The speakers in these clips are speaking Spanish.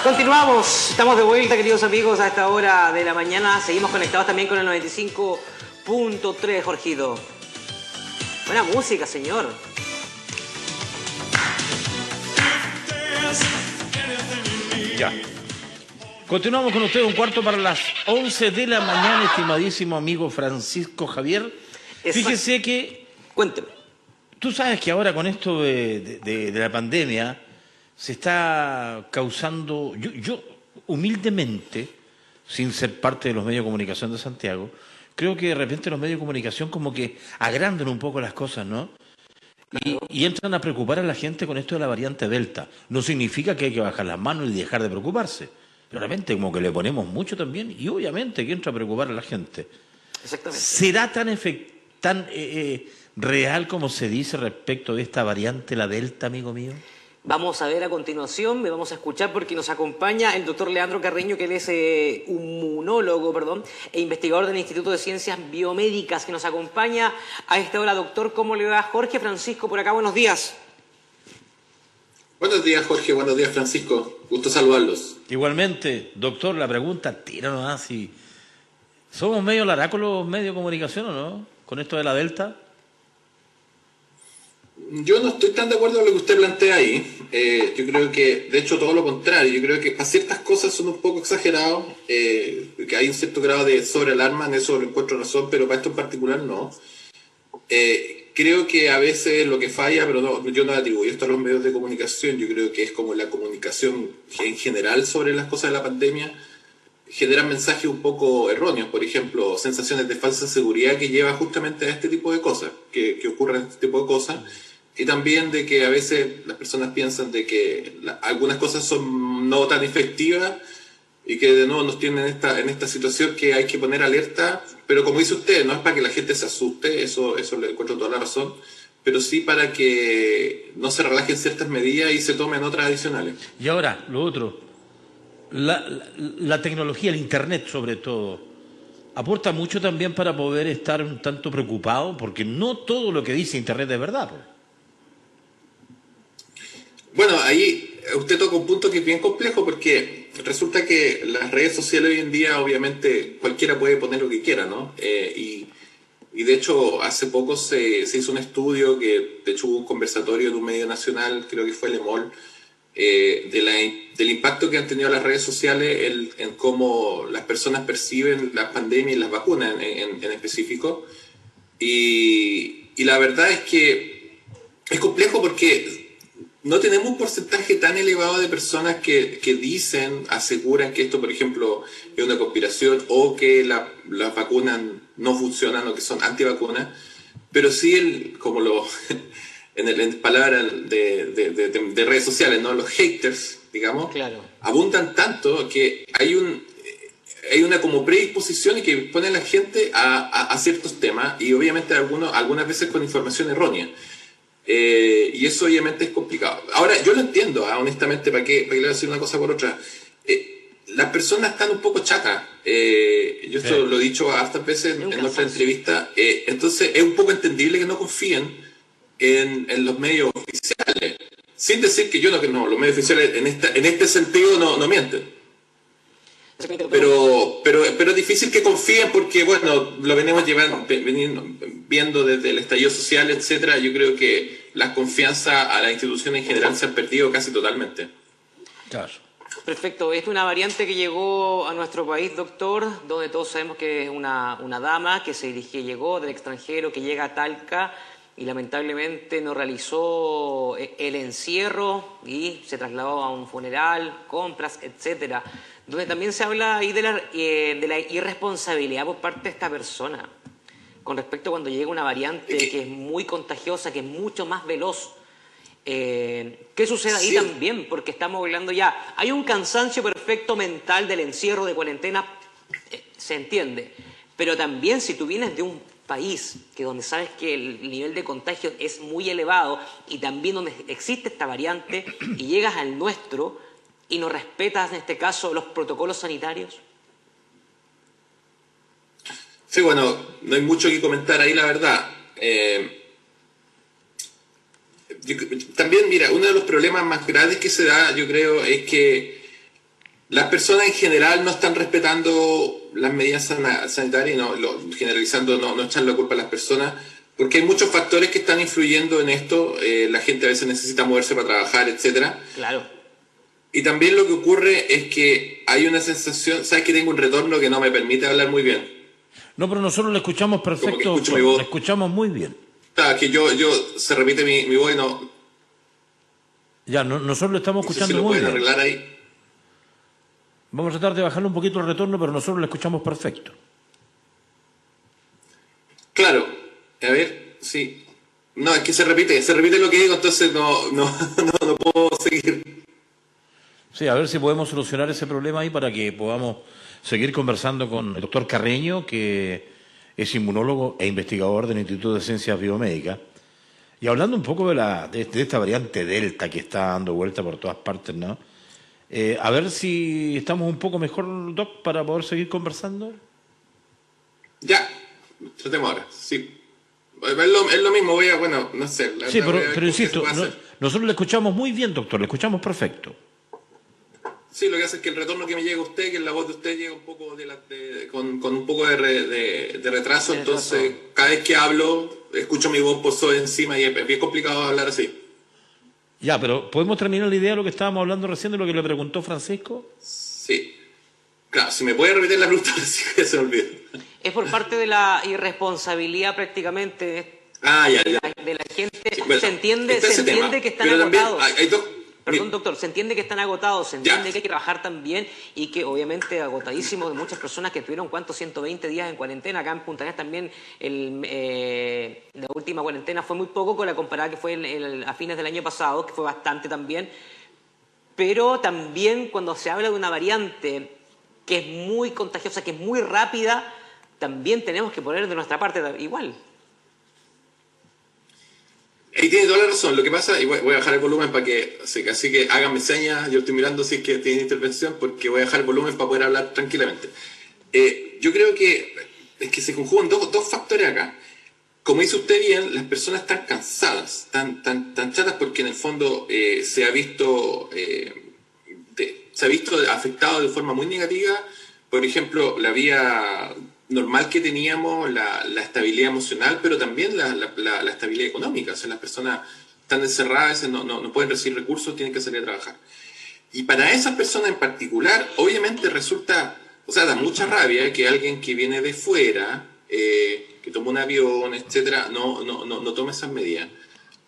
Continuamos, estamos de vuelta, queridos amigos, a esta hora de la mañana. Seguimos conectados también con el 95.3, Jorgito. Buena música, señor. Ya. Continuamos con usted, un cuarto para las 11 de la mañana, estimadísimo amigo Francisco Javier. Fíjese que... Cuénteme. Tú sabes que ahora con esto de la pandemia se está causando... Yo humildemente, sin ser parte de los medios de comunicación de Santiago, creo que de repente los medios de comunicación como que agrandan un poco las cosas, ¿no? Y entran a preocupar a la gente con esto de la variante Delta. No significa que hay que bajar las manos y dejar de preocuparse. Pero realmente como que le ponemos mucho también y obviamente que entra a preocupar a la gente. Exactamente. ¿Será tan real como se dice respecto de esta variante, la Delta, amigo mío? Vamos a ver a continuación, me vamos a escuchar porque nos acompaña el doctor Leandro Carreño, que él es inmunólogo, e investigador del Instituto de Ciencias Biomédicas, que nos acompaña a esta hora. Doctor, ¿cómo le va? Jorge Francisco por acá, buenos días. Buenos días, Jorge, buenos días, Francisco. Gusto saludarlos. Igualmente, doctor, la pregunta, tíranos así. ¿Somos medio laracos los medios de comunicación o no? Con esto de la Delta. Yo no estoy tan de acuerdo con lo que usted plantea ahí. Yo creo que, de hecho, todo lo contrario. Yo creo que para ciertas cosas son un poco exagerados, que hay un cierto grado de sobrealarma, en eso lo encuentro razón, pero para esto en particular no. Creo que a veces lo que falla, pero no, yo no atribuyo esto a los medios de comunicación, yo creo que es como la comunicación en general sobre las cosas de la pandemia, generan mensajes un poco erróneos, por ejemplo, sensaciones de falsa seguridad que lleva justamente a este tipo de cosas, que ocurren este tipo de cosas, y también de que a veces las personas piensan de que algunas cosas son no tan efectivas y que de nuevo nos tienen en esta situación que hay que poner alerta, pero como dice usted, no es para que la gente se asuste, eso le encuentro toda la razón, pero sí para que no se relajen ciertas medidas y se tomen otras adicionales. Y ahora, lo otro, la tecnología, el Internet sobre todo, aporta mucho también para poder estar un tanto preocupado, porque no todo lo que dice Internet es verdad. Bueno, ahí usted toca un punto que es bien complejo porque resulta que las redes sociales hoy en día obviamente cualquiera puede poner lo que quiera, ¿no? Y de hecho hace poco se hizo un estudio que de hecho hubo un conversatorio de un medio nacional, creo que fue Le Monde, del impacto que han tenido las redes sociales en cómo las personas perciben la pandemia y las vacunas en específico. Y la verdad es que es complejo porque no tenemos un porcentaje tan elevado de personas que aseguran que esto, por ejemplo, es una conspiración o que las vacunas no funcionan o que son antivacunas, pero sí, en palabras de redes sociales, ¿no? Los haters, digamos, claro, abundan tanto que hay una como predisposición y que pone a la gente a ciertos temas y obviamente algunas veces con información errónea. Y eso obviamente es complicado. Ahora, yo lo entiendo, honestamente, ¿para qué le voy a decir una cosa por otra? Las personas están un poco chatas. Yo esto lo he dicho hartas veces en nuestra entrevista. Entonces, es un poco entendible que no confíen en los medios oficiales. Sin decir que los medios oficiales en este sentido no mienten. Pero es difícil que confíen porque, bueno, lo venimos viendo desde el estallido social, etcétera. Yo creo que la confianza a la institución en general se han perdido casi totalmente. Claro. Perfecto. Es una variante que llegó a nuestro país, doctor, donde todos sabemos que es una dama que llegó del extranjero, que llega a Talca y lamentablemente no realizó el encierro y se trasladó a un funeral, compras, etcétera, donde también se habla ahí de la irresponsabilidad por parte de esta persona con respecto a cuando llega una variante que es muy contagiosa, que es mucho más veloz. ¿Qué sucede ahí también? Porque estamos hablando ya, hay un cansancio perfecto mental del encierro, de cuarentena, se entiende, pero también si tú vienes de un país donde sabes que el nivel de contagio es muy elevado y también donde existe esta variante y llegas al nuestro y no respetas en este caso los protocolos sanitarios. Sí, bueno, no hay mucho que comentar ahí, la verdad. También, mira, uno de los problemas más grandes que se da, yo creo, es que Las personas en general no están respetando las medidas sanitarias, generalizando, no echan la culpa a las personas, porque hay muchos factores que están influyendo en esto. La gente a veces necesita moverse para trabajar, etcétera. Claro. Y también lo que ocurre es que hay una sensación, sabes que tengo un retorno que no me permite hablar muy bien. No, pero nosotros le escuchamos perfecto, escucho mi voz. Le escuchamos muy bien. Que se repite mi voz y no... Ya, nosotros le estamos escuchando no sé si lo muy pueden bien. arreglar ahí. Vamos a tratar de bajarle un poquito el retorno, pero nosotros le escuchamos perfecto. Claro, a ver, sí. No, es que se repite lo que digo, entonces no puedo seguir. Sí, a ver si podemos solucionar ese problema ahí para que podamos seguir conversando con el doctor Carreño, que es inmunólogo e investigador del Instituto de Ciencias Biomédicas. Y hablando un poco de esta variante Delta que está dando vuelta por todas partes, ¿no? A ver si estamos un poco mejor, Doc, para poder seguir conversando. Ya, tratemos ahora, sí. Es lo mismo, no sé. Sí, pero insisto, nosotros le escuchamos muy bien, doctor, le escuchamos perfecto. Sí, lo que hace es que el retorno que me llega a usted, que la voz de usted llega un poco con un poco de retraso, entonces cada vez que hablo, escucho mi voz por sobre encima y es bien complicado hablar así. Ya, pero ¿podemos terminar la idea de lo que estábamos hablando recién, de lo que le preguntó Francisco? Sí. Claro, si me puede repetir la pregunta, sí que se me olvidó. Es por parte de la irresponsabilidad prácticamente ya. de la gente. Sí, bueno, se entiende que están pero agotados. Perdón, doctor, se entiende que están agotados, se entiende que hay que trabajar también y que obviamente agotadísimos de muchas personas que estuvieron, 120 días en cuarentena. Acá en Punta Arenas también la última cuarentena fue muy poco con la comparada que fue a fines del año pasado, que fue bastante también. Pero también cuando se habla de una variante que es muy contagiosa, que es muy rápida, también tenemos que poner de nuestra parte igual. Ahí tiene toda la razón. Lo que pasa, y voy a bajar el volumen para que, así que háganme señas, yo estoy mirando si es que tiene intervención, porque voy a bajar el volumen para poder hablar tranquilamente. Yo creo que es que se conjugan dos factores acá. Como dice usted bien, las personas están cansadas, tan chatas, porque en el fondo se ha visto afectado de forma muy negativa, por ejemplo, la vía normal que teníamos, la estabilidad emocional, pero también la estabilidad económica. O sea, las personas están encerradas, no pueden recibir recursos, tienen que salir a trabajar. Y para esas personas en particular, obviamente da mucha rabia que alguien que viene de fuera, que toma un avión, etcétera, no tome esas medidas.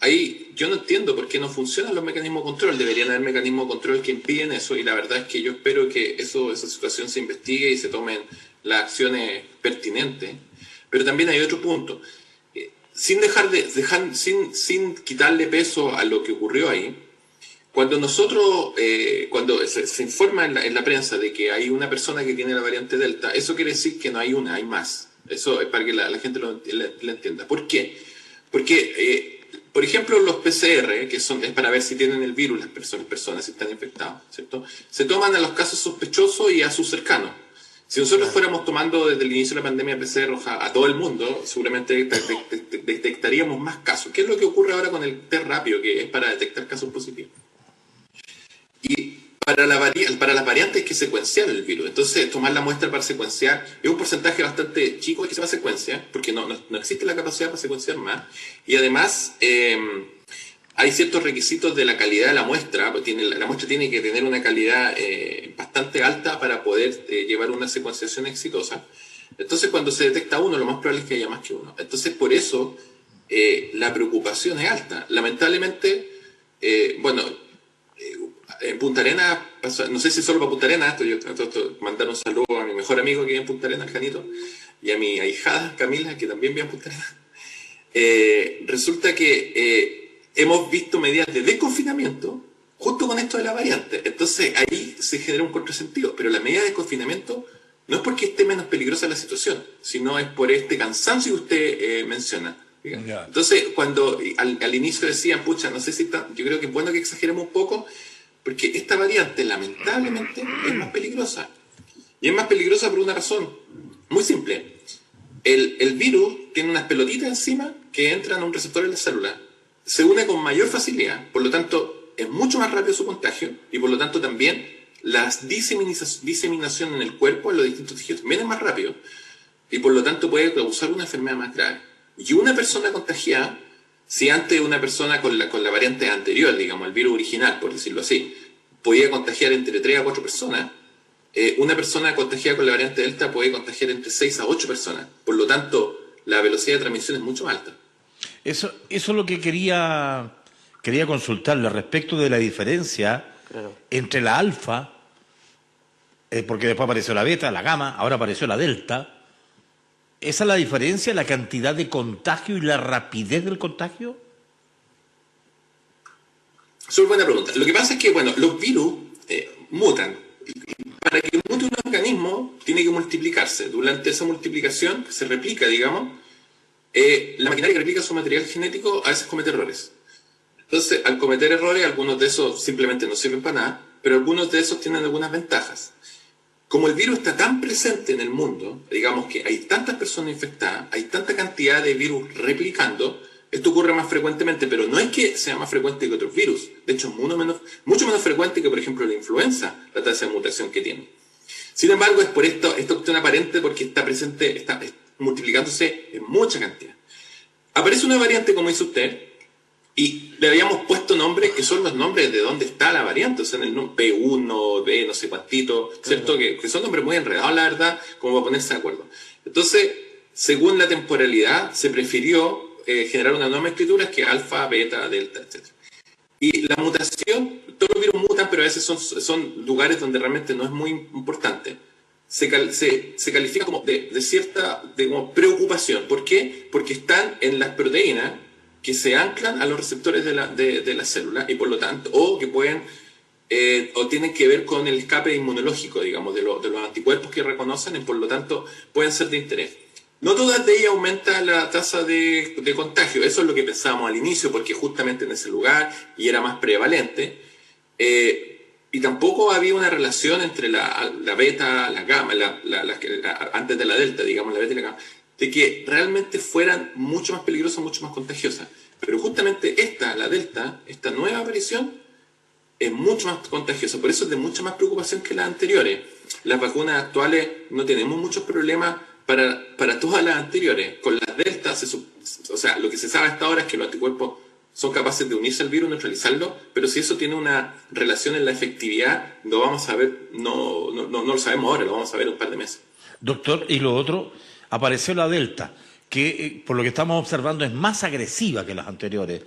Ahí yo no entiendo por qué no funcionan los mecanismos de control. Deberían haber mecanismos de control que impiden eso, y la verdad es que yo espero que esa situación se investigue y se tomen las acciones pertinentes. Pero también hay otro punto. Sin quitarle peso a lo que ocurrió ahí, cuando se informa en la prensa de que hay una persona que tiene la variante Delta, eso quiere decir que no hay una, hay más. Eso es para que la gente lo entienda. ¿Por qué? Porque por ejemplo, los PCR, que es para ver si tienen el virus las personas si están infectadas, ¿cierto? Se toman a los casos sospechosos y a sus cercanos. Si nosotros fuéramos tomando desde el inicio de la pandemia PCR a todo el mundo, seguramente detectaríamos más casos. ¿Qué es lo que ocurre ahora con el test rápido, que es para detectar casos positivos? Y para las variantes hay que secuenciar el virus. Entonces, tomar la muestra para secuenciar es un porcentaje bastante chico que se va a secuenciar, porque no existe la capacidad para secuenciar más. Y además, hay ciertos requisitos de la calidad de la muestra. La muestra tiene que tener una calidad bastante alta para poder llevar una secuenciación exitosa. Entonces, cuando se detecta uno, lo más probable es que haya más que uno. Entonces, por eso, la preocupación es alta. Lamentablemente, en Punta Arenas, no sé si solo para Punta Arenas, mandar un saludo a mi mejor amigo que vive en Punta Arenas, Janito, y a mi ahijada Camila, que también vive en Punta Arenas. Resulta que hemos visto medidas de desconfinamiento justo con esto de la variante. Entonces ahí se genera un contrasentido, pero la medida de desconfinamiento no es porque esté menos peligrosa la situación, sino es por este cansancio que usted menciona. Yeah. Entonces, cuando al inicio decían, pucha, no sé si yo creo que es bueno que exageremos un poco, porque esta variante lamentablemente es más peligrosa. Y es más peligrosa por una razón muy simple. El virus tiene unas pelotitas encima que entran a un receptor en la célula. Se une con mayor facilidad, por lo tanto es mucho más rápido su contagio y por lo tanto también la diseminación en el cuerpo, en los distintos tejidos, también es más rápido y por lo tanto puede causar una enfermedad más grave. Y una persona contagiada, si antes una persona con la variante anterior, digamos, el virus original, por decirlo así, podía contagiar entre 3 a 4 personas, una persona contagiada con la variante Delta puede contagiar entre 6 a 8 personas. Por lo tanto, la velocidad de transmisión es mucho más alta. Eso es lo que quería consultarle respecto de la diferencia entre la alfa, porque después apareció la beta, la gamma, ahora apareció la delta. ¿Esa es la diferencia, la cantidad de contagio y la rapidez del contagio? Súper buena pregunta. Lo que pasa es que, bueno, los virus mutan. Para que mute un organismo, tiene que multiplicarse. Durante esa multiplicación, que se replica, digamos, la maquinaria que replica su material genético a veces comete errores. Entonces, al cometer errores, algunos de esos simplemente no sirven para nada, pero algunos de esos tienen algunas ventajas. Como el virus está tan presente en el mundo, digamos que hay tantas personas infectadas, hay tanta cantidad de virus replicando, esto ocurre más frecuentemente, pero no es que sea más frecuente que otros virus. De hecho, es mucho menos frecuente que, por ejemplo, la influenza, la tasa de mutación que tiene. Sin embargo, es por esta cuestión aparente porque está presente, está multiplicándose en mucha cantidad. Aparece una variante, como dice usted, y le habíamos puesto nombres que son los nombres de dónde está la variante, o sea, en el P1, B, no sé cuántito, ¿cierto? Que son nombres muy enredados, la verdad, como para ponerse de acuerdo. Entonces, según la temporalidad, se prefirió generar una nueva escritura que alfa, beta, delta, etc. Y la mutación, todos los virus mutan, pero a veces son lugares donde realmente no es muy importante. Se califica como de cierta como preocupación. ¿Por qué? Porque están en las proteínas que se anclan a los receptores de la célula y por lo tanto, o que pueden, o tienen que ver con el escape inmunológico, digamos, de los anticuerpos que reconocen y por lo tanto pueden ser de interés. No todas de ellas aumenta la tasa de contagio, eso es lo que pensábamos al inicio, porque justamente en ese lugar y era más prevalente, y tampoco había una relación entre la beta, la gamma, antes de la delta, digamos, la beta y la gamma, de que realmente fueran mucho más peligrosas, mucho más contagiosas. Pero justamente la delta, esta nueva aparición, es mucho más contagiosa, por eso es de mucha más preocupación que las anteriores. Las vacunas actuales no tenemos muchos problemas para todas las anteriores. Con las deltas, o sea, lo que se sabe hasta ahora es que los anticuerpos son capaces de unirse al virus, neutralizarlo, pero si eso tiene una relación en la efectividad, lo vamos a ver, no lo sabemos ahora, lo vamos a ver en un par de meses. Doctor, y lo otro, apareció la delta, que por lo que estamos observando es más agresiva que las anteriores.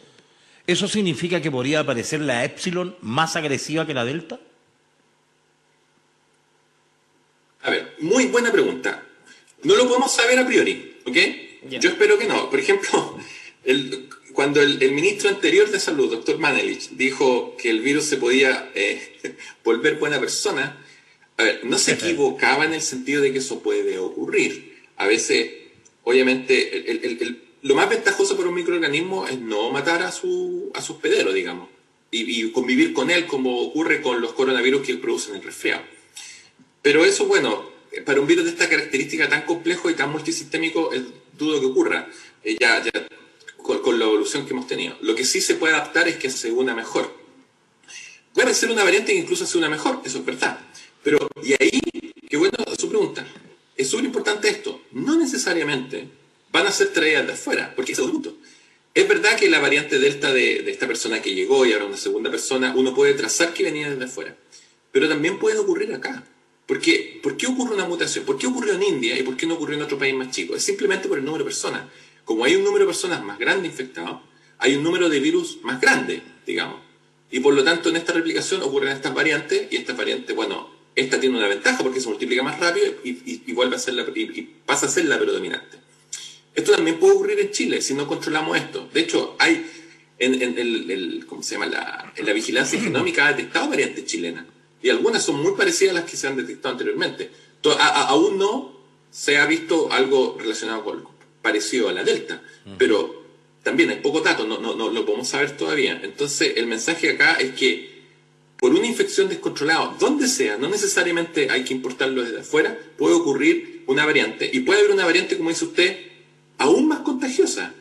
¿Eso significa que podría aparecer la épsilon más agresiva que la delta? A ver, muy buena pregunta. No lo podemos saber a priori, ¿ok? Yeah. Yo espero que no. Por ejemplo, cuando el ministro anterior de Salud, doctor Manelich, dijo que el virus se podía volver buena persona, a ver, no se equivocaba en el sentido de que eso puede ocurrir. A veces, obviamente, lo más ventajoso para un microorganismo es no matar a sus hospederos, digamos, y convivir con él como ocurre con los coronavirus que producen el resfriado. Pero eso, bueno, para un virus de esta característica tan complejo y tan multisistémico, dudo que ocurra, ya con la evolución que hemos tenido. Lo que sí se puede adaptar es que se una mejor. Puede ser una variante que incluso se una mejor, eso es verdad. Pero, y ahí, qué bueno su pregunta, es súper importante esto, no necesariamente van a ser traídas de afuera, porque es un punto. Es verdad que la variante delta de esta persona que llegó y ahora una segunda persona, uno puede trazar que venía desde afuera, pero también puede ocurrir acá. ¿Por qué ocurre una mutación? ¿Por qué ocurrió en India y por qué no ocurrió en otro país más chico? Es simplemente por el número de personas. Como hay un número de personas más grande infectados, hay un número de virus más grande, digamos. Y por lo tanto, en esta replicación ocurren estas variantes, y estas variantes, bueno, esta tiene una ventaja porque se multiplica más rápido y vuelve a ser y pasa a ser la predominante. Esto también puede ocurrir en Chile si no controlamos esto. De hecho, hay ¿cómo se llama? En la vigilancia genómica ha detectado variantes chilenas. Y algunas son muy parecidas a las que se han detectado anteriormente. Aún no se ha visto algo relacionado parecido a la delta, pero también hay poco dato, no lo podemos saber todavía. Entonces, el mensaje acá es que por una infección descontrolada, donde sea, no necesariamente hay que importarlo desde afuera, puede ocurrir una variante, y puede haber una variante, como dice usted, aún más contagiosa.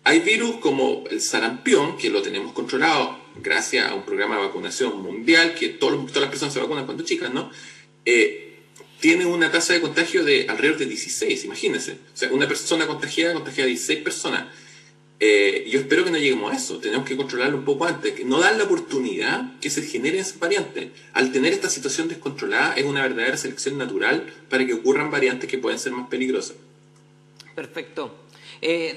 Hay virus como el sarampión, que lo tenemos controlado gracias a un programa de vacunación mundial, que todas las personas se vacunan cuando chicas, ¿no? Tiene una tasa de contagio de alrededor de 16, imagínense. O sea, una persona contagia a 16 personas. Yo espero que no lleguemos a eso. Tenemos que controlarlo un poco antes. No dar la oportunidad que se genere esa variante. Al tener esta situación descontrolada, es una verdadera selección natural para que ocurran variantes que pueden ser más peligrosas. Perfecto.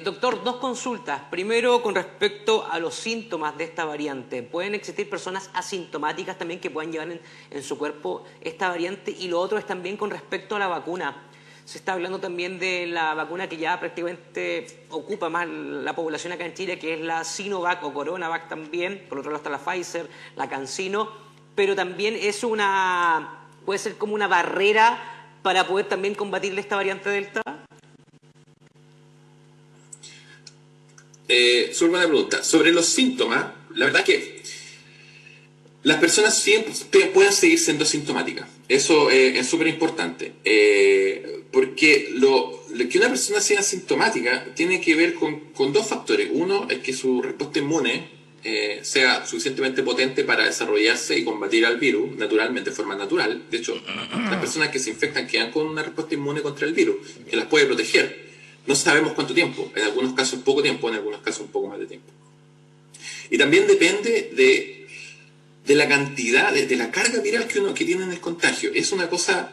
Doctor, dos consultas. Primero, con respecto a los síntomas de esta variante. ¿Pueden existir personas asintomáticas también que puedan llevar en su cuerpo esta variante? Y lo otro es también con respecto a la vacuna. Se está hablando también de la vacuna que ya prácticamente ocupa más la población acá en Chile, que es la Sinovac o Coronavac también. Por otro lado está la Pfizer, la CanSino. Pero también puede ser como una barrera para poder también combatir esta variante Delta. Súper buena pregunta. Sobre los síntomas, la verdad que las personas siempre pueden seguir siendo sintomáticas. Eso es súper importante. Porque que una persona sea sintomática tiene que ver con dos factores. Uno es que su respuesta inmune sea suficientemente potente para desarrollarse y combatir al virus naturalmente, de forma natural. De hecho, las personas que se infectan quedan con una respuesta inmune contra el virus, que las puede proteger. No sabemos cuánto tiempo, en algunos casos poco tiempo, en algunos casos un poco más de tiempo. Y también depende de la cantidad, de la carga viral que tiene en el contagio. Es una cosa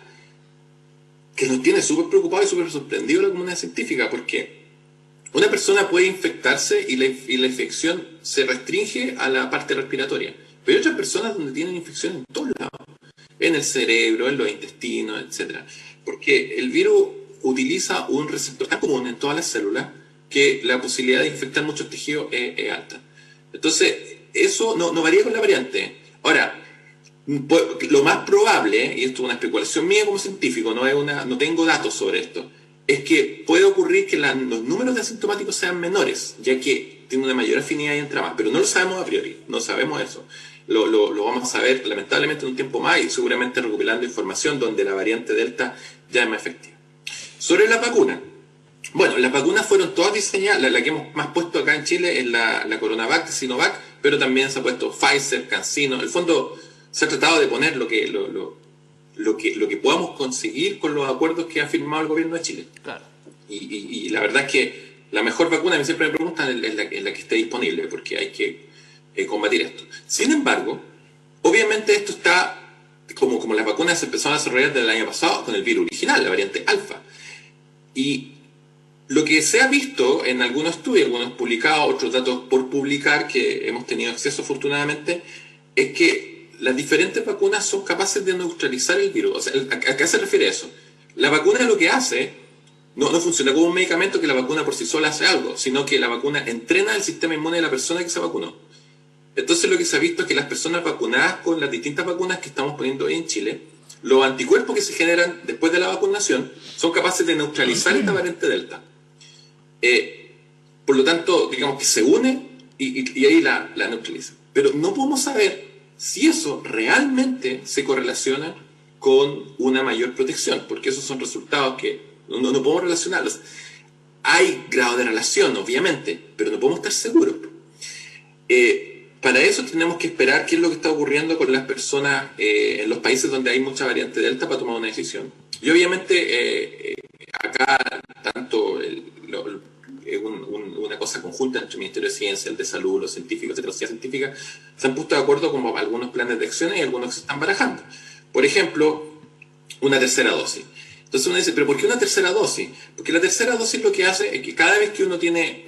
que nos tiene súper preocupados y súper sorprendidos la comunidad científica, porque una persona puede infectarse y la infección se restringe a la parte respiratoria. Pero hay otras personas donde tienen infección en todos lados, en el cerebro, en los intestinos, etc. Porque el virus utiliza un receptor tan común en todas las células que la posibilidad de infectar muchos tejidos es alta. Entonces, eso no varía con la variante. Ahora, lo más probable, y esto es una especulación mía como científico, no tengo datos sobre esto, es que puede ocurrir que los números de asintomáticos sean menores, ya que tiene una mayor afinidad y entra más, pero no lo sabemos a priori, no sabemos eso. Lo vamos a saber lamentablemente en un tiempo más y seguramente recopilando información donde la variante Delta ya es más efectiva. Sobre la vacuna. Bueno, las vacunas fueron todas diseñadas, la que hemos más puesto acá en Chile es la Coronavac, Sinovac, pero también se ha puesto Pfizer, CanSino. En el fondo se ha tratado de poner lo que podamos conseguir con los acuerdos que ha firmado el gobierno de Chile. Claro. Y la verdad es que la mejor vacuna, a mí siempre me preguntan, es la que esté disponible, porque hay que combatir esto. Sin embargo, obviamente esto está, como las vacunas se empezaron a desarrollar desde el año pasado con el virus original, la variante alfa. Y lo que se ha visto en algunos estudios, algunos publicados, otros datos por publicar, que hemos tenido acceso afortunadamente, es que las diferentes vacunas son capaces de neutralizar el virus. O sea, ¿a qué se refiere eso? La vacuna lo que hace no funciona como un medicamento que la vacuna por sí sola hace algo, sino que la vacuna entrena el sistema inmune de la persona que se vacunó. Entonces lo que se ha visto es que las personas vacunadas con las distintas vacunas que estamos poniendo hoy en Chile, los anticuerpos que se generan después de la vacunación son capaces de neutralizar esta variante Delta. Por lo tanto, digamos que se une y ahí la neutraliza. Pero no podemos saber si eso realmente se correlaciona con una mayor protección, porque esos son resultados que no podemos relacionarlos. Hay grado de relación, obviamente, pero no podemos estar seguros. Para eso tenemos que esperar qué es lo que está ocurriendo con las personas en los países donde hay mucha variante Delta para tomar una decisión. Y obviamente acá tanto una cosa conjunta entre el Ministerio de Ciencia, el de Salud, los científicos, etcétera, la sociedad científica, se han puesto de acuerdo con algunos planes de acciones y algunos que se están barajando. Por ejemplo, una tercera dosis. Entonces uno dice, ¿pero por qué una tercera dosis? Porque la tercera dosis lo que hace es que cada vez que uno tiene,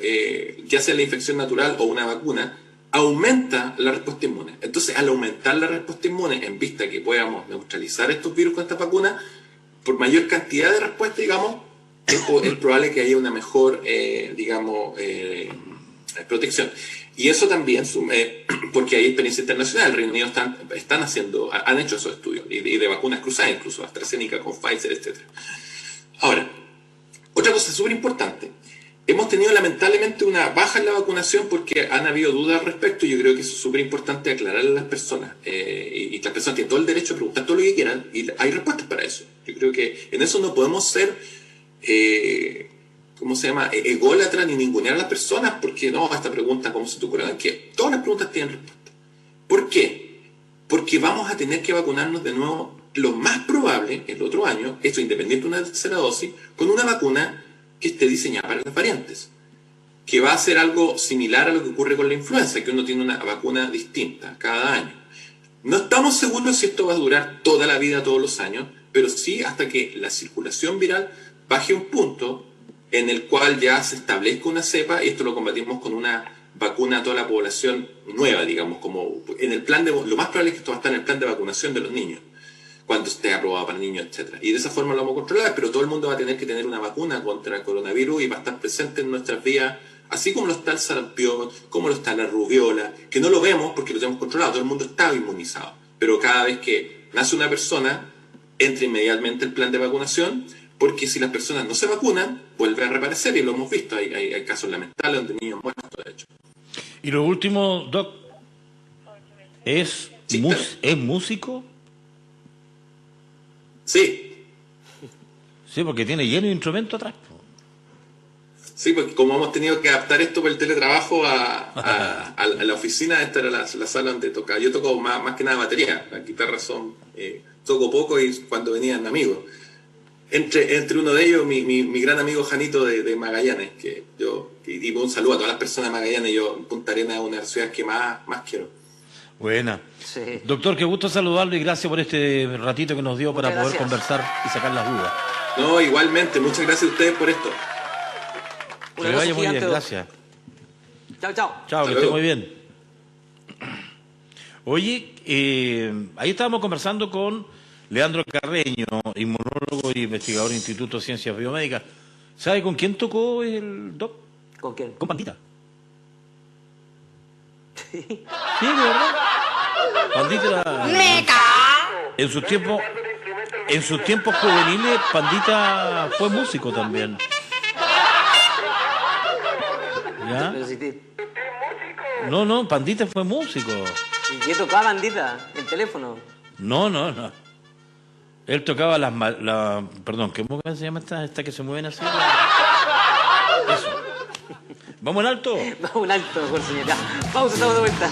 ya sea la infección natural o una vacuna, aumenta la respuesta inmune. Entonces, al aumentar la respuesta inmune, en vista que podamos neutralizar estos virus con esta vacuna, por mayor cantidad de respuesta, digamos, es probable que haya una mejor, protección. Y eso también, porque hay experiencia internacional, el Reino Unido han hecho esos estudios, y de vacunas cruzadas, incluso AstraZeneca con Pfizer, etc. Ahora, otra cosa súper importante, hemos tenido lamentablemente una baja en la vacunación porque han habido dudas al respecto, y yo creo que eso es súper importante aclararle a las personas, y las personas tienen todo el derecho a preguntar todo lo que quieran, y hay respuestas para eso. Yo creo que en eso no podemos ser ególatras ni ningunear a las personas porque no, esta pregunta, ¿cómo se te ocurre? Que todas las preguntas tienen respuesta. ¿Por qué? Porque vamos a tener que vacunarnos de nuevo, lo más probable, el otro año, esto independiente de una tercera dosis, con una vacuna que esté diseñada para las variantes, que va a ser algo similar a lo que ocurre con la influenza, que uno tiene una vacuna distinta cada año. No estamos seguros si esto va a durar toda la vida, todos los años, pero sí hasta que la circulación viral baje un punto en el cual ya se establezca una cepa, y esto lo combatimos con una vacuna a toda la población nueva, digamos, como en el plan de, lo más probable es que esto va a estar en el plan de vacunación de los niños, cuando esté aprobado para niños, etcétera. Y de esa forma lo vamos a controlar, pero todo el mundo va a tener que tener una vacuna contra el coronavirus y va a estar presente en nuestras vidas, así como lo está el sarampión, como lo está la rubiola, que no lo vemos porque lo tenemos controlado, todo el mundo está inmunizado. Pero cada vez que nace una persona, entra inmediatamente el plan de vacunación, porque si las personas no se vacunan, vuelve a reaparecer, y lo hemos visto, hay casos lamentables donde niños muertos, de hecho. Y lo último, Doc, ¿es músico? Sí. Sí, porque tiene lleno de instrumentos atrás. Sí, porque como hemos tenido que adaptar esto por el teletrabajo a la oficina, esta era la sala donde tocaba. Yo toco más que nada batería, las guitarras son, toco poco y cuando venían amigos. Entre uno de ellos, mi gran amigo Janito de Magallanes, y un saludo a todas las personas de Magallanes. Yo, Punta Arenas es una de las ciudades que más quiero. Buena. Sí. Doctor, qué gusto saludarlo y gracias por este ratito que nos dio para poder conversar y sacar las dudas. No, igualmente, muchas gracias a ustedes por esto. Que le vaya muy bien, gracias. Chao, chao. Chao, que esté muy bien. Oye, ahí estábamos conversando con Leandro Carreño, inmunólogo y investigador del Instituto de Ciencias Biomédicas. ¿Sabe con quién tocó el doc? ¿Con quién? Con Pandita. Sí, de verdad. Pandita era... En sus tiempos juveniles, Pandita fue músico también. ¿Ya? Pero si No, Pandita fue músico. ¿Y qué tocaba Bandita? ¿El teléfono? No. Él tocaba perdón, ¿cómo se llama esta que se mueven así? Eso. ¿Vamos en alto? Vamos en alto, mejor señor. Ya. Pausa, estamos de vuelta.